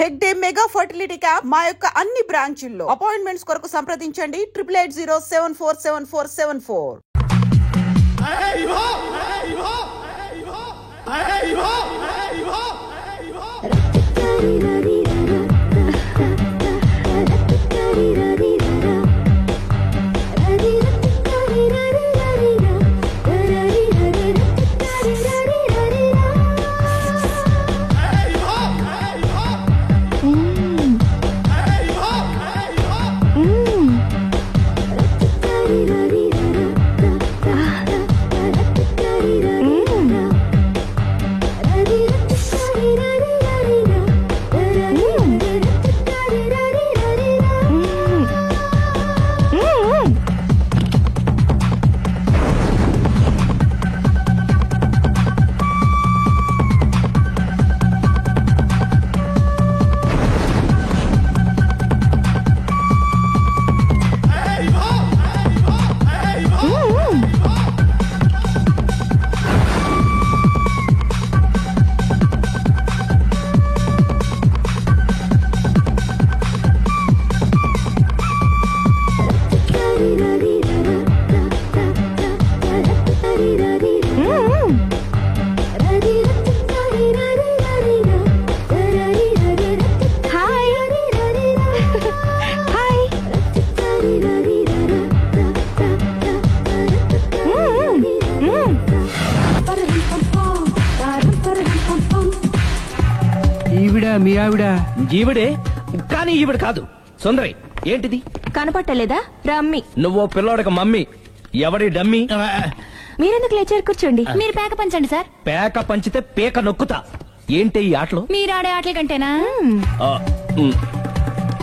Hegde mega fertility camp మా యొక్క అన్ని బ్రాంచుల్లో. అపాయింట్మెంట్స్ కొరకు సంప్రదించండి 8880747474. ఈవిడే కానీ ఈవిడ కాదు. సుందరి ఏంటిది కనపట్టలేదా? రమ్మి. నువ్వు పిల్లోడక మమ్మీ. ఎవడి డమ్మీ? మీరెందుకు లేచారు? కూర్చోండి. మీరు పేక పంచండి సార్. పేక పంచితే పేక నొక్కుతా. ఏంటి ఈ ఆటలు? మీరు ఆడే ఆటల కంటేనా?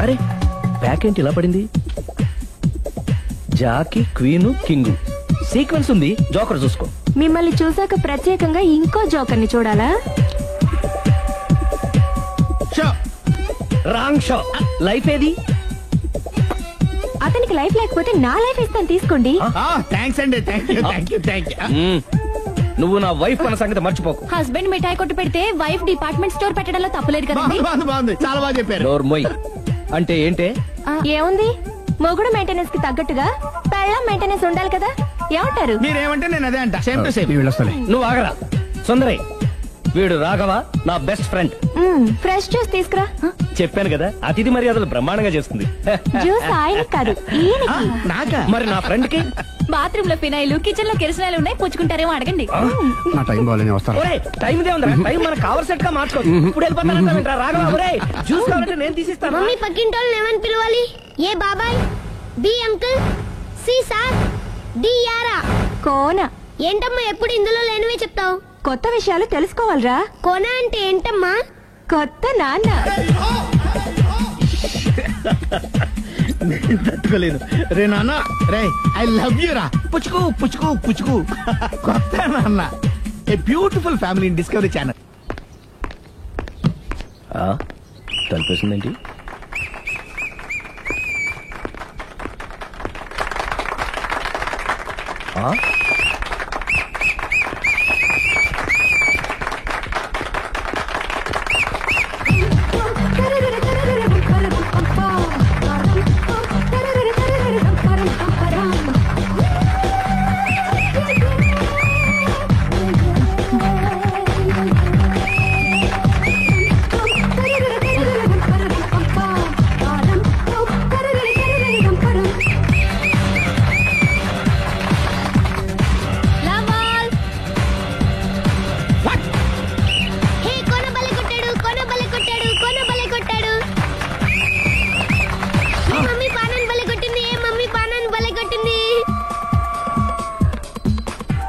అరే పేకేంటి ఇలా పడింది? జాకి, క్వీను, కింగు సీక్వెన్స్ ఉంది. జోకర్ చూసుకో. మిమ్మల్ని చూసాక ప్రత్యేకంగా ఇంకో జోకర్ని చూడాలా? Wrong show. లైఫ్ ఏది? అతనికి లైఫ్ లేకపోతే నా లైఫ్ ఇస్తాను, తీసుకోండి. థ్యాంక్స్ అండి. నువ్వు నా వైఫ్ అన్న సంగతి మర్చిపోకు. హస్బెండ్ మిఠాయి కొట్టు పెడితే వైఫ్ డిపార్ట్మెంట్ స్టోర్ పెట్టడంలో తప్పలేదు కదండి. బాగుంది, చాలా బాగా చెప్పారు. నోరు మొయ్. అంటే ఏంటే? ఏముంది, మొగుడు మెయింటెనెన్స్ కి తగ్గట్టుగా పెళ్ళాం మెయింటెనెన్స్ ఉండాలి కదా. ఏమంటారు? మీరేమంటే నేను అదే అంట. Same to same. నువ్వు ఆగరా సుందరై. వీడు రాఘవ, నా బెస్ట్ ఫ్రెండ్. ఫ్రెష్ జ్యూస్ తీసుకురా. చెప్పాను కదా, అతిథి మర్యాదలు బ్రహ్మాండంగా చేస్తుంది. జ్యూస్ ఆయన కాదు, నాకా? మరి నా ఫ్రెండ్ కి బాత్రూమ్ లో ఫినాయిల్, కిచెన్ లో కిరసనాయిలు ఉన్నాయి, పుచ్చుకుంటారేమో అడగండి. టైం టైం మనకు కావలసినట్టుగా మార్చుకోవచ్చు. ఇప్పుడు వెళ్ళిపోతానంటా రాఘవ. జ్యూస్ కావాలంటే నేను తీసిస్తాను. మమ్మీ పక్కింటోళ్ళని ఏమని పిలవాలి? ఏ బాబాయ్, B uncle, C sir, D యారా. కోన. ఏంటమ్మా ఎప్పుడు ఇందులో లేనివే చెప్తావు? కొత్త విషయాలు తెలుసుకోవాలరా. కోన అంటే ఏంటమ్మా? కొత్త నాన్న. తట్టుకోలేదు రే నాన్న. రే ఐ లవ్ యూ రా. పుచ్చుకు పుచ్చుకు పుచ్చుకు. కొత్త నాన్న. A beautiful family in Discovery Channel. తలిపేసిందేంటి?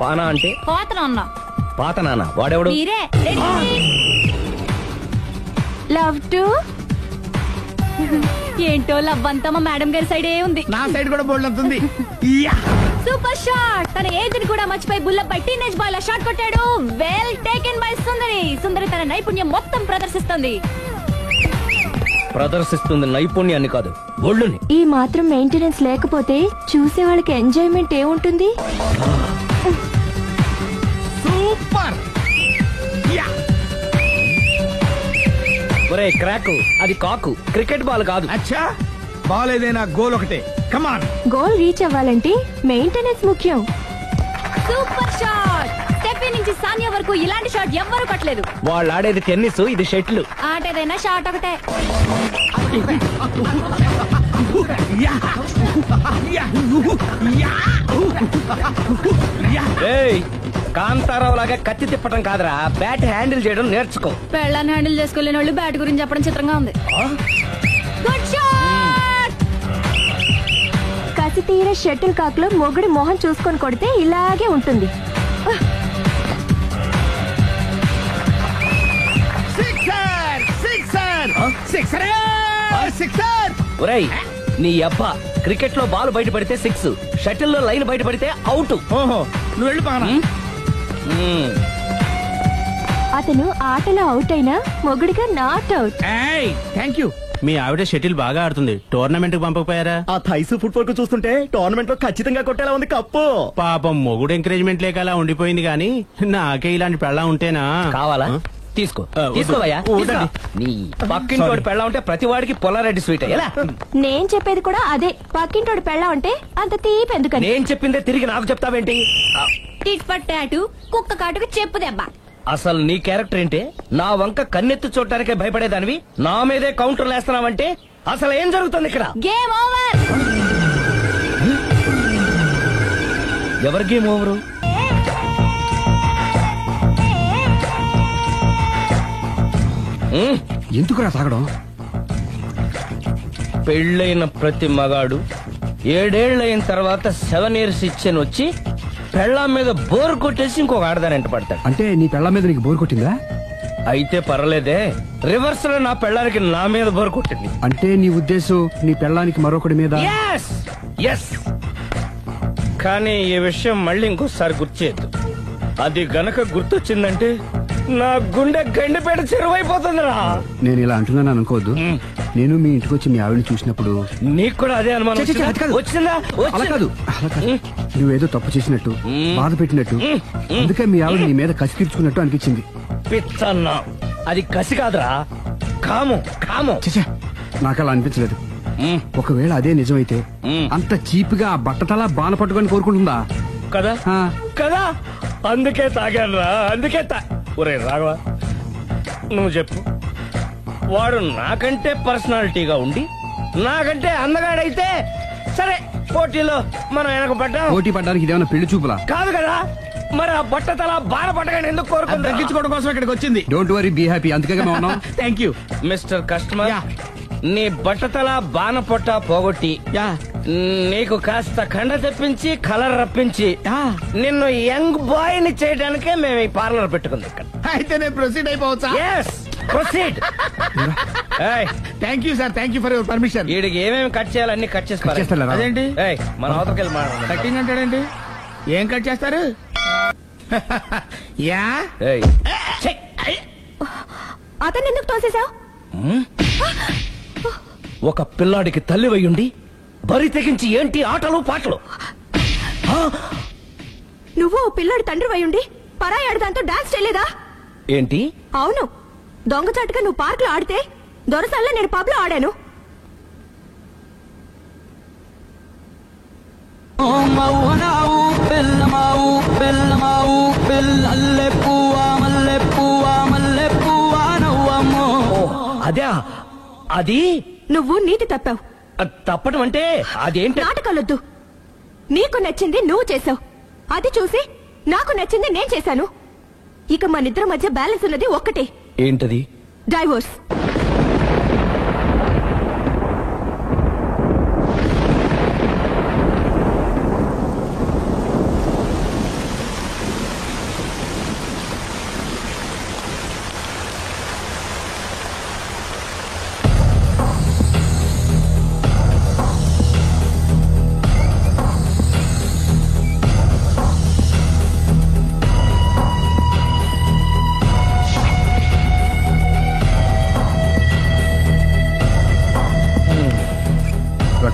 పానా అంటే పాత నాన్న. పాత నాన్న వాడెవడు? లవ్ టు ఏంటో లవ్ అంతా మా మేడం గారి సైడే ఉంది. నా సైడ్ కూడా బోల్డ్ అంతుంది. Super shot. తన ఏజ్ ని కూడా మర్చిపోయి బుల్లపై టీనేజ్ బాయ్ లా షాట్ కొట్టాడు. Well taken by Sundari. Sundari తన నైపుణ్యం మొత్తం ప్రదర్శిస్తుంది. ప్రదర్శిస్తుంది నైపుణ్యాన్ని కాదు, ఒళ్ళుని. ఈ మాత్రం మెయింటెనెన్స్ లేకపోతే చూసే వాళ్ళకి ఎంజాయ్మెంట్ ఏముంటుంది? సూపర్. ఒరే క్రాక్, అది కాకు, క్రికెట్ బాల్ కాదు. అచ్చా, బాల్ ఏదైనా గోల్ ఒకటే. కమాన్. గోల్ రీచ్ అవ్వాలంటే మెయింటెనెన్స్ ముఖ్యం. Super shot! స్టెఫీ నుంచి సానియా వరకు ఇలాంటి షాట్ ఎవ్వరూ కొట్టలేదు. వాళ్ళు ఆడేది టెన్నిస్, ఇది షటిల్. ఆట ఏదైనా షాట్ ఒకటే. ఏయ్, కాంతారావు లాగా కత్తి తిప్పటం కాదురా, బ్యాట్ హ్యాండిల్ చేయడం నేర్చుకో. పెళ్ళాన్ని హ్యాండిల్ చేసుకోలేని వాళ్ళు బ్యాట్ గురించి చెప్పడం చిత్రంగా ఉంది. Good shot! కసి తీర షటిల్ కాక్ లో మొగుడి మొహం చూసుకొని కొడితే ఇలాగే ఉంటుంది. ఒరేయ్, నీ అబ్బా, క్రికెట్ లో బాల్ బయట పడితే 6, షటిల్ లో లైన్ బయట పడితే అవుట్. ఓహో, నువ్వు వెళ్ళి పానా. అతను ఆటలో అవుట్ అయినా మొగుడిగా నాట్ అవుట్. Thank you. మీ ఆవిడ షటిల్ బాగా ఆడుతుంది, టోర్నమెంట్ కి పంపకపోయారా? ఆ థైసు ఫుట్బాల్ కు చూస్తుంటే టోర్నమెంట్ లో ఖచ్చితంగా కొట్టేలా ఉంది కప్పు. పాపం మొగుడు ఎంకరేజ్మెంట్ లేక అలా ఉండిపోయింది గాని నాకే ఇలాంటి పెళ్ళా ఉంటేనా. కావాలా? తీసుకో, వద్దు. తీసుకోవయ్యా. వద్దండి. నీ పక్కింటోడి పెళ్ళ ఉంటే ప్రతి వాడికి పొలారెడ్డి స్వీట్. ఎలా? నేను చెప్పేది కూడా అదే. పక్కింటోడు పెళ్ళా ఉంటే అంత తీపి ఎందుకని. నేను చెప్పిందే తిరిగి నాకు చెప్తావేంటి? టిట్ పట్ టాటు, కుక్క కాటుకు చెప్పు దెబ్బ. అసలు నీ క్యారెక్టర్ ఏంటి? నా వంక కన్నెత్తి చూడటానికే భయపడేదానివి నా మీదే కౌంటర్ వేస్తున్నావంటే అసలు ఏం జరుగుతుంది ఇక్కడ? Game over. ఎవరి గేమ్ ఓవరు? ఎందుకురా తాగడం? పెళ్ళైన ప్రతి మగాడు 7 ఏళ్ళైన తర్వాత 7 years ఇచ్చాను వచ్చి పెళ్ళాం మీద బోర్ కొట్టేసి ఇంకొక ఆడదానంట పడతాడు. అంటే నీ పెళ్ళ మీద నీకు బోర్ కొట్టిందా? అయితే పర్లేదే, రివర్స్ లో నా పెళ్ళానికి నా మీద బోర్ కొట్టింది. అంటే నీ ఉద్దేశం నీ పెళ్ళానికి మరొకటి మీద? Yes! Yes! కానీ ఈ విషయం మళ్ళీ ఇంకోసారి గుర్తు చేయొద్దు. అది గనక గుర్తొచ్చిందంటే నా గుండె గండిపేట చెరువైపోతుందిరా. నేను ఇలా అంటున్నాను అనుకోవద్దు. నేను మీ ఇంటికి వచ్చి మీ ఆవిడని చూసినప్పుడు నీకు కూడా అదే అనుమానం ఛే, ఛే, ఛే, అది కాదు. వచ్చిందా? అలా కాదు, అలా కాదు. నువ్వేదో తప్పు చేసినట్టు, బాధ పెట్టినట్టు, అందుకే మీ ఆవిడ నీ మీద కసి తీర్చుకున్నట్టు అనిపించింది. పిచ్చన్నా, అది కసి కాదురా, కాము కాము. ఛే, నాకు అలా అనిపించలేదు. ఒకవేళ అదే నిజమైతే అంత చీప్ గా ఆ బట్టతలా బాణ పట్టుకొని కోరుకుంటుందా? కదా ఆ. కదా, అందుకే తాగాను రా, అందుకే ఒరే రాఘవ, నువ్వు చెప్పు, వాడు నాకంటే పర్సనాలిటీగా ఉండి నాకంటే అందగాడైతే సరే, పోటీలో మనం వెనక పడ్డాం. పోటీ పడ్డానికి ఇదేమన్నా పెళ్లి చూపులా? కాదు కదా, మరి ఆ బట్టతల బాణ పట్టగానే ఎందుకు కోరుకుంది? తగ్గించుకోవడం కోసం ఇక్కడికి వచ్చింది. Don't worry, be happy. అందుకే మేము ఉన్నాం. Thank you mister customer. నీ బట్టతల బాణ పొట్ట పోగొట్టి నీకు కాస్త కండ తెప్పించి కలర్ రప్పించి నిన్ను యంగ్ బాయ్ ని చేయడానికే మేము ఈ పార్లర్ పెట్టుకుంది ఇక్కడ. అయితే నేను ప్రొసీడ్ అయిపోవచ్చా? Yes, proceed. Thank you sir, thank you for your permission. వీడికి ఏమేమి కట్ చేయాలన్నీ కట్ చేసి పారేయ్. చేస్తారా? అదేంటి? ఏయ్, మన అవతలకి వెళ్ళి మాట్లాడదాం. కటింగ్ అంటాడండి. ఏం కట్ చేస్తారు? యా, ఏయ్, ఛీ! అతను ఎందుకు తోసేశావు? ఒక పిల్లాడికి తల్లి వయ్యుండి బరి తెగించి ఏంటి ఆటలు పాటలు? నువ్వు పిల్లడి తండ్రి వయ్యుండి పరాయి ఆడదాంతో డాన్స్ చేయలేదా? ఏంటి? అవును, దొంగచాటుగా నువ్వు పార్క్ లో ఆడితే దొరసల్లా నేను పబ్ లో ఆడాను. అదే అది నువ్వు నీతి తప్పావు. తప్పటం అంటే అదేంటి? నాటకాలొద్దు. నీకు నచ్చింది నువ్వు చేసావు, అది చూసి నాకు నచ్చింది నేను చేశాను. ఇక మన ఇద్దరి మధ్య బ్యాలెన్స్ ఉన్నది ఒక్కటే. ఏంటది? డైవోర్స్.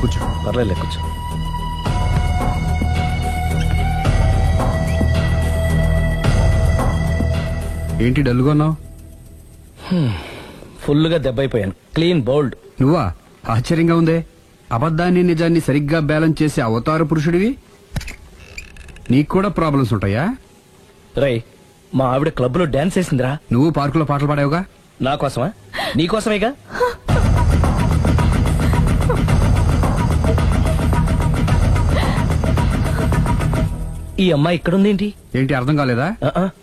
కూర్చో. పర్లేదు, కూర్చో. ఏంటి డల్గా ఉన్నావు? ఫుల్ గా దెబ్బైపోయాను. Clean bowled. నువ్వా? ఆశ్చర్యంగా ఉందే. అబద్ధాన్ని నిజాన్ని సరిగ్గా బ్యాలెన్స్ చేసే అవతార పురుషుడివి. నీకు కూడా ప్రాబ్లమ్స్ ఉంటాయా? రై, మా ఆవిడ క్లబ్ లో డాన్స్ వేసిందిరా. నువ్వు పార్కులో పాటలు పాడావుగా? నా కోసమా? నీకోసమేగా. ఈ అమ్మాయి ఇక్కడుందేంటి? ఏంటి అర్థం కాలేదా?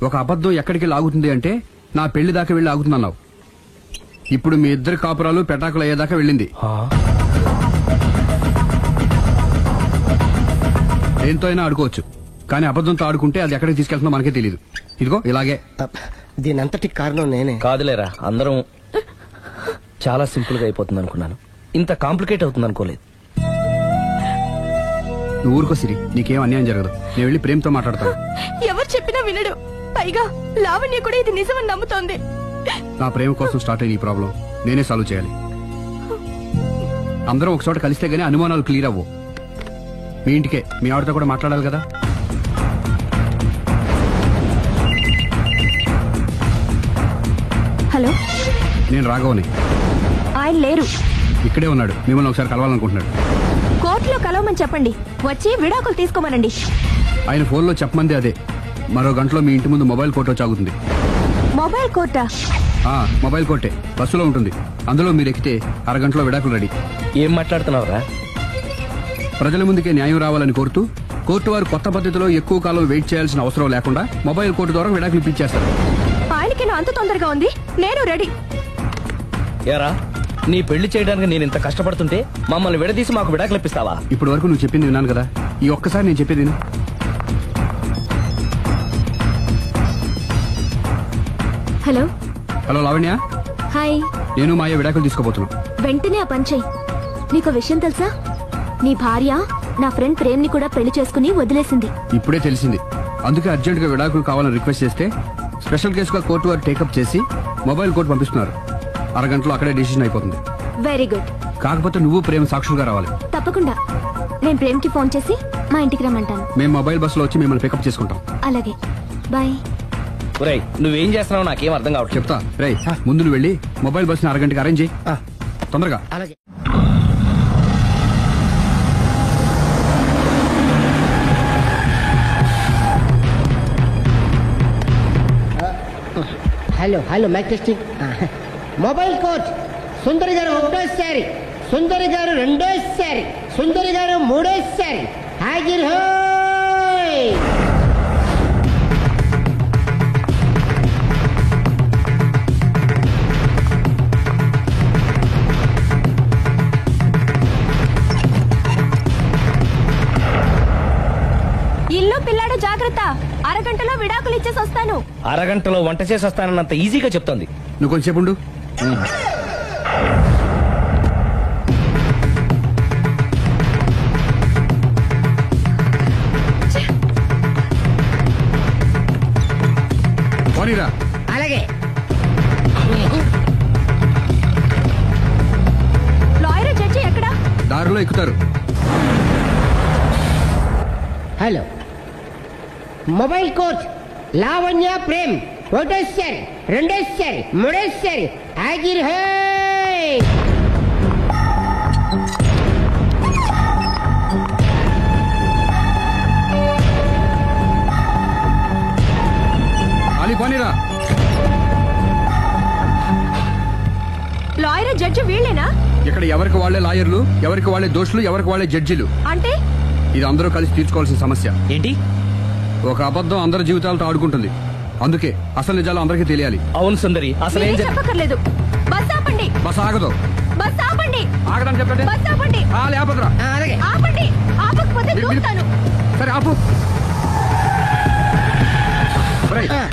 ఒక అబద్ధం ఎక్కడికి లాగుతుంది అంటే నా పెళ్లి దాకా వెళ్ళి ఆగుతుందన్నావు. ఇప్పుడు మీ ఇద్దరు కాపురాలు పెటాకులు అయ్యేదాకా వెళ్ళింది. దేంతో అయినా ఆడుకోవచ్చు, కానీ అబద్ధంతో ఆడుకుంటే అది ఎక్కడికి తీసుకెళ్తుందో మనకే తెలియదు. ఇదిగో ఇలాగే. దీనంతటి కారణం నేనే. కాదులేరా, అందరం చాలా సింపుల్ గా అయిపోతుంది అనుకున్నాను. ఇంత కాంప్లికేట్ అవుతుంది అనుకోలేదు. నువ్వు ఊరుకో సిరి, నీకేం అన్యాయం జరగదు. నేను వెళ్ళి ప్రేమతో మాట్లాడతాను. ఎవరు చెప్పినా వినడు. పైగా లావణ్య కూడా ఇది నిజమని నమ్ముతోంది. నా ప్రేమ కోసం స్టార్ట్ అయిన ఈ ప్రాబ్లం నేనే సాల్వ్ చేయాలి. అందరం ఒక చోట కలిస్తే గానీ అనుమానాలు క్లియర్ అవ్వు. మీ ఇంటికే, మీ ఆవిడతో కూడా మాట్లాడాలి కదా. హలో, నేను రాఘవని. ఆయన లేరు. ఇక్కడే ఉన్నాడు. మిమ్మల్ని ఒకసారి కలవాలనుకుంటున్నాడు. కోర్టులో కలవమని చెప్పండి. వచ్చి విడాకులు తీసుకోమనండి. ఆయన ఫోన్లో చెప్పమంది అదే. మరో గంటలో మీ ఇంటి ముందు మొబైల్ కోర్టు వచ్చి ఆగుతుంది. మొబైల్ కోర్టా? మొబైల్ కోర్టే బస్సులో ఉంటుంది. అందులో మీరు ఎక్కితే అరగంటలో విడాకులు రెడీ. ఏం మాట్లాడుతున్నావురా? ప్రజల ముందుకే న్యాయం రావాలని కోరుతూ కోర్టు వారు కొత్త పద్ధతిలో ఎక్కువ కాలం వెయిట్ చేయాల్సిన అవసరం లేకుండా మొబైల్ కోర్టు ద్వారా విడాకులు ఇప్పించేస్తారు. ఆయనకి నా అంత తొందరగా ఉంది. నేను రెడీ. ఏరా, నీ పెళ్లి చేయడానికి నేను ఇంత కష్టపడుతుంటే మమ్మల్ని విడదీసి మాకు విడాకులు ఇప్పిస్తావా? ఇప్పటి వరకు నువ్వు చెప్పింది విన్నాను కదా, ఈ ఒక్కసారి నేను చెప్పేది విను. హలో. హలో లావణ్య. హాయ్. నేను మాయ విడాకులు తీసుకోబోతున్నాను. వెంటనే ఆ పని చెయ్యి. నీకు విషయం తెలుసా? నీ భార్య నా ఫ్రెండ్ ప్రేమ్ ని కూడా పెళ్లి చేసుకుని వదిలేసింది. ఇప్పుడే తెలిసింది. అందుకే అర్జెంట్ గా విడాకులు కావాలని రిక్వెస్ట్ చేస్తే స్పెషల్ కేసుగా కోర్టు వారు టేకప్ చేసి మొబైల్ కోర్టు పంపిస్తున్నారు. అరగంటలో అక్కడే డిసిషన్ అయిపోతుంది. Very good. కాకపోతే నువ్వు ప్రేమ సాక్షులుగా రావాలి. తప్పకుండా. నేను ప్రేమ్ కి ఫోన్ చేసి మా ఇంటికి రమ్మంటాను. మేము మొబైల్ బస్ లో వచ్చి మిమ్మల్ని పికప్ చేసుకుంటాం. అలాగే, బాయ్. ఒరేయ్, నువ్వేం చేస్తున్నావు నాకేం అర్థం కావట్లేదు. చెప్తా. రేయ్, ముందు నువ్వు వెళ్ళి మొబైల్ బస్ ని అరగంటకి అరేంజ్ చేయి. తొందరగా. అలాగే. Hello hello mike testing. Mobile coach Sundari గారు ఒకటోసారి, సుందరి గారు రెండోసారి, సుందరి గారు మూడోసారి. హాజర్ హోయ్. ఇల్లు పిల్లాడు జాగ్రత్త. అరగంటలో విడాకులు ఇచ్చేసి వస్తాను. అరగంటలో వంట చేసి వస్తానన్నంత ఈజీగా చెప్తోంది. నువ్వు కొంచెంసేపు ఉండు. పోనీరా. అలాగే. లాయర్ జడ్జి ఎక్కడా? దారిలో ఎక్కుతారు. Hello mobile coach Lavanya Prem ఒకటోసారి, రెండోసారి, మూడోసారి. హాజర్ హోయ్. అలీ పోనీరా. లాయర్ జడ్జి వీళ్ళేనా? ఇక్కడ ఎవరికి వాళ్లే లాయర్లు, ఎవరికి వాళ్లే దోషులు, ఎవరికి వాళ్లే జడ్జిలు. అంటే ఇది అందరూ కలిసి తీర్చుకోవాల్సిన సమస్య. ఏంటి? ఒక అబద్ధం అందరి జీవితాలతో ఆడుకుంటుంది. అందుకే అసలు నిజాలు అందరికీ తెలియాలి. అవును సుందరి, అసలు ఏం చెప్పక్కర్లేదు. బస్ ఆపండి. బస్ ఆగదు. బస్ ఆపండి. ఆగడం చెప్పండి. బస్ ఆపండి. లేపదురా. అలాగే. ఆపండి. ఆపకపోతే దూకుతాను. సరే ఆపు.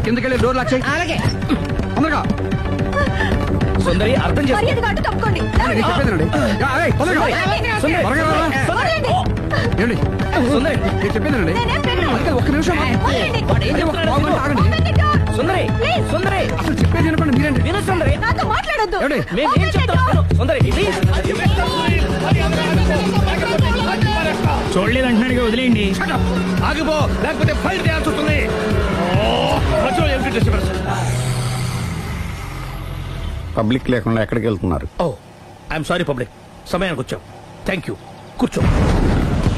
కిందకెళ్ళి డోర్ లాక్ చేయి. అలాగే. తొందరగా. సుందరి అర్థం చేసుకో. మర్యాదగా అటు తప్పుకోండి. నేను చెప్పేదేనండి. తొందరగా. సుందరి, త్వరగా రారా. వదలండి. ఏమండి? సుందరి, నేను చెప్పేదేనండి. నేనేం పెట్టను. అందుకే ఒక్క నిమిషం. వదలండి. ఒక పావుగంట ఆగండి. Open the door. Sundari, Please. సుందరి, అసలు చెప్పేది వినపండి మీరేంటి? విను సుందరి. నాతో మాట్లాడొద్దు. ఏమండి? మేమేం చెప్తాం విను. సుందరి, ప్లీజ్. చూడలేదంటున్నాడుగా, వదిలేయండి. ఆగిపో, లేకపోతే ఫైల్ చేయాల్సి వస్తుంది. పబ్లిక్ లేకుండా ఎక్కడికి వెళ్తున్నారు? ఓ ఐఎమ్ సారీ పబ్లిక్, సమయానికి వచ్చాం. థ్యాంక్ యూ, కూర్చో.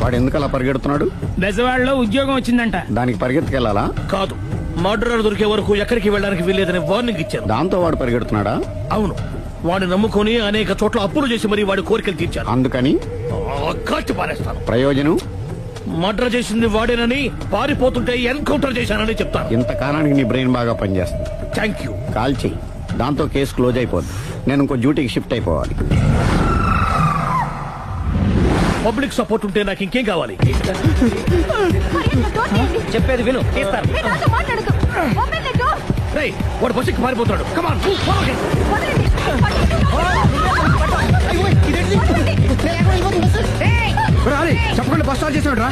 వాడు ఎందుకు అలా పరిగెడుతున్నాడు? బెజవాడలో ఉద్యోగం వచ్చిందంట. దానికి పరిగెత్తుకెళ్ళాలా? కాదు, మర్డరర్ దొరికే వరకు ఎక్కడికి వెళ్ళడానికి వీల్లేదని వార్నింగ్ ఇచ్చాను. దాంతో వాడు పరిగెడుతున్నాడా? అవును, వాడిని నమ్ముకొని అనేక చోట్ల అప్పులు చేసి మరి వాడి కోరికలు తీర్చాను. అందుకని కాల్చి పారేస్తాను. ప్రయోజనం? మర్డర్ చేసింది వాడేనని, పారిపోతుంటే ఎన్కౌంటర్ చేశానని చెప్తాను. ఇంతకాలానికి నీ బ్రెయిన్ బాగా పనిచేస్తుంది. Thank you. కాల్ చెయ్యి, దాంతో కేసు క్లోజ్ అయిపోద్ది. నేను ఇంకో డ్యూటీకి షిఫ్ట్ అయిపోవాలి. పబ్లిక్ సపోర్ట్ ఉంటే నాకు ఇంకేం కావాలి? చెప్పేది విను, తీస్తారు. రేయ్, వాడు బస్సుకి పారిపోతాడు. కమాన్, చెప్పకుండా బస్ స్టార్ట్ చేసాడు రా.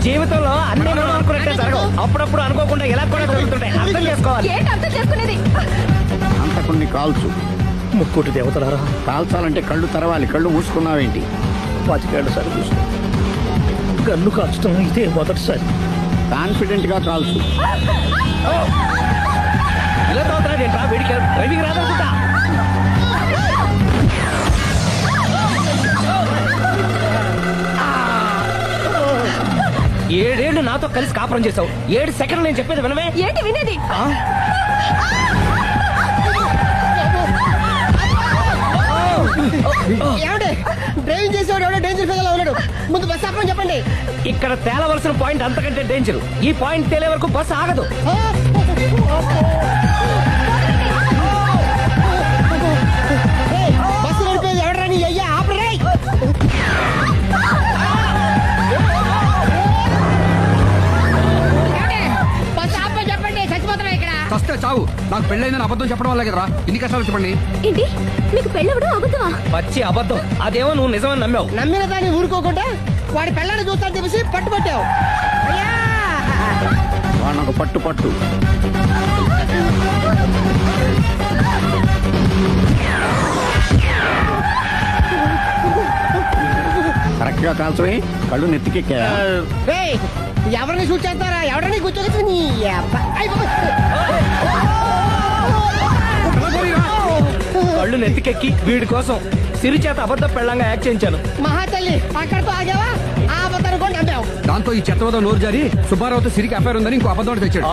జీవితంలో అన్ని మనం అనుకున్నట్టే జరగవు. అప్పుడప్పుడు అనుకోకుండా ఎలా కూడా జరుగుతుంటాయి. అర్థం చేసుకోవాలి. అంతకుని కాల్చు. ముక్కోటి దేవతలారా, కాల్చాలంటే కళ్ళు తెరవాలి. కళ్ళు మూసుకున్నావేంటి? 25 ఏళ్ల సారి చూసుకో. గన్ను కాల్చడం ఇదే మొదటిసారి. కాన్ఫిడెంట్ గా కాల్చు. ఇలా తోతున్నాడు ఏంట్రా? వీడికి డ్రైవింగ్ రాదనుకుంటా. ఏడేళ్లు నాతో కలిసి కాపురం చేసావు. 7 సెకండ్లు నేను చెప్పేది వినవే. ఏంటి వినేది? డ్రైవింగ్ చేసేవాడు ఎవడో డేంజర్ ఫీల్ ఉన్నాడు. ముందు బస్ ఆపమని చెప్పండి. ఇక్కడ తేలవలసిన పాయింట్ అంతకంటే డేంజర్. ఈ పాయింట్ తేలే వరకు బస్సు ఆగదు. బస్సు నడిపేది ఎవడరా నీ అయ్యా? ఆపరే. బస్ ఆపమని చెప్పండి, చచ్చిపోతున్నా ఇక్కడ. ఫస్ట్ చావు. నాకు పెళ్ళైందని అబద్ధం చెప్పడం వల్ల కదరా ఇన్ని కష్టాలు చెప్పండి. ఏంటి మీకు పెళ్ళవడం అబద్ధమా? పచ్చి అబద్ధం. అదేమో నువ్వు నిజమని నమ్మావు. నమ్మిన దాన్ని ఊరుకోకుండా వాడి పిల్లని చూస్తాను చెప్పేసి పట్టుబట్టావు. వాడు పట్టు పట్టు. కరెక్ట్ గా కాల్చవే. కళ్ళు నెత్తికెక్కా. ఎవరిని షూట్ చేస్తారా? ఎవరిని కూర్చోవచ్చు నీ కళ్ళు నెత్తికెక్కి వీడి కోసం సిరి చేత అబద్ధ పెళ్ళంగా యాక్ట్ చేయించాను. మహాతల్లి అక్కడితో ఆగావా? ఆ అబద్ధాన్ని కూడా నమ్మావు. దాంతో ఈ చెత్తవద నోరు జారి సుబ్బారావుతో సిరికి అఫైర్ ఉందని ఇంకో అబద్ధం తెచ్చాడు.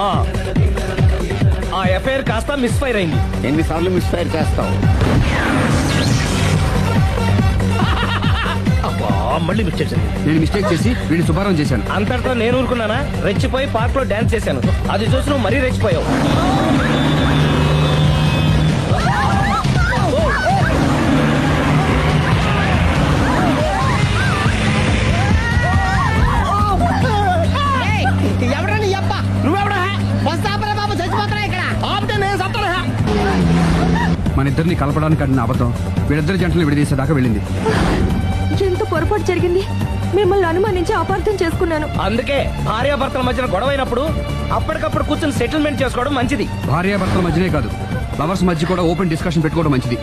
ఆ ఎఫ్ఐఆర్ కాస్త మిస్ఫైర్ అయింది. ఎన్నిసార్లు మిస్ఫైర్ చేస్తావు? మళ్ళీ మిస్టేక్ చేశాను. నేను మిస్టేక్ చేసి వీడిని సుబ్బారావు చేశాను. అంతటితో నేను ఊరుకున్నానా? రెచ్చిపోయి పార్క్ లో డాన్స్ చేశాను. అది చూసి నువ్వు మరీ రెచ్చిపోయావు. ఎవరని అబ్బా? నువ్వెవడా? బస్ ఆపరా బాబు, చచ్చిపోతారా ఇక్కడ. ఆపితే నేను సత్తారా? మన ఇద్దరిని కలపడానికి అడిగిన అబద్ధం వీళ్ళిద్దరి జంటలు విడదీసేదాకా వెళ్ళింది. ఎంత పొరపాటు జరిగింది. మిమ్మల్ని అనుమానించి అపార్థం చేసుకున్నాను. అందుకే భార్యాభర్తల మధ్యన గొడవైనప్పుడు అప్పటికప్పుడు కూర్చొని సెటిల్మెంట్ చేసుకోవడం మంచిది. భార్యాభర్తల మధ్యనే కాదు, లవర్స్ మధ్య కూడా ఓపెన్ డిస్కషన్ పెట్టుకోవడం మంచిది.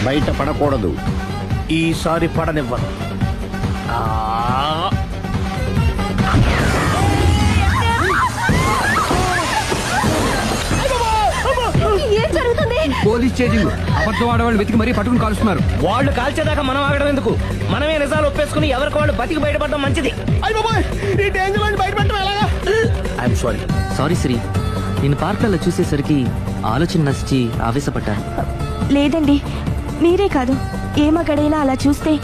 బయట పడకూడదు. ఈసారి పడనివ్వను. ఏం జరుగుతుంది? Police chasing. అబద్ధం ఆడవాళ్ళు వెతికి మరీ పట్టుకుని కాలుస్తున్నారు. వాళ్ళు కాల్చేదాకా మనం ఆగడం ఎందుకు? మనమే నిజాలు ఒప్పేసుకుని ఎవరికి వాళ్ళు బతికి బయటపడడం మంచిది. ఈ డేంజర్ నుంచి బయటపడటం ఎలాగా? I'm sorry. సారీ శ్రీ, నేను పార్కులలో చూసేసరికి ఆలోచన నచ్చి ఆవేశపడ్డాను. లేదండి, మీరే కాదు, ఏ మగాడైనా అలా చూస్తే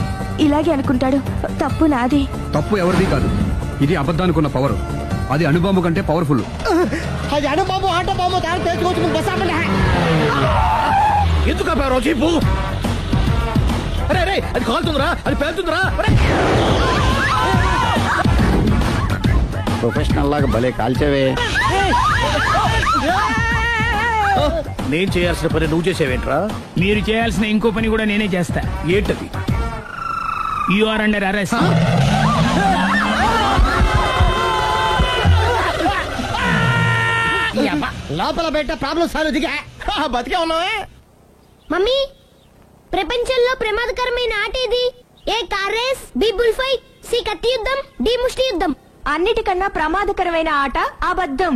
ఇలాగే అనుకుంటాడు. తప్పు నాదే. తప్పు ఎవరిది కాదు. ఇది అబద్ధానికి ఉన్న పవర్. అది అణుబాంబు కంటే పవర్ఫుల్. అది అణుబాంబు ఆటో బాంబు తయారు తెచ్చుకోవచ్చు. బస్ ఆపండి. ఎందుకు ఆపారో చెప్పు. అరే అది కాలుతుందిరా, అది పేలుతుందిరా. ప్రొఫెషనల్ లాగా భలే కాల్చేవే. నేను చేయాల్సిన పని నువ్వు చేసేవేంట్రా? మీరు చేయాల్సిన ఇంకో పని కూడా నేనే చేస్తా. ఏంటది? You are under arrest. లోపల బయట ప్రాబ్లం సాల్వ్ దిగా బతికే ఉన్నావే. మమ్మీ, ప్రపంచంలో ప్రమాదకరమైన ఆట ఏది? A car race, B bull fight, C కత్తి యుద్ధం, డి ముష్టి యుద్ధం. అన్నిటికన్నా ప్రమాదకరమైన ఆట అబద్ధం.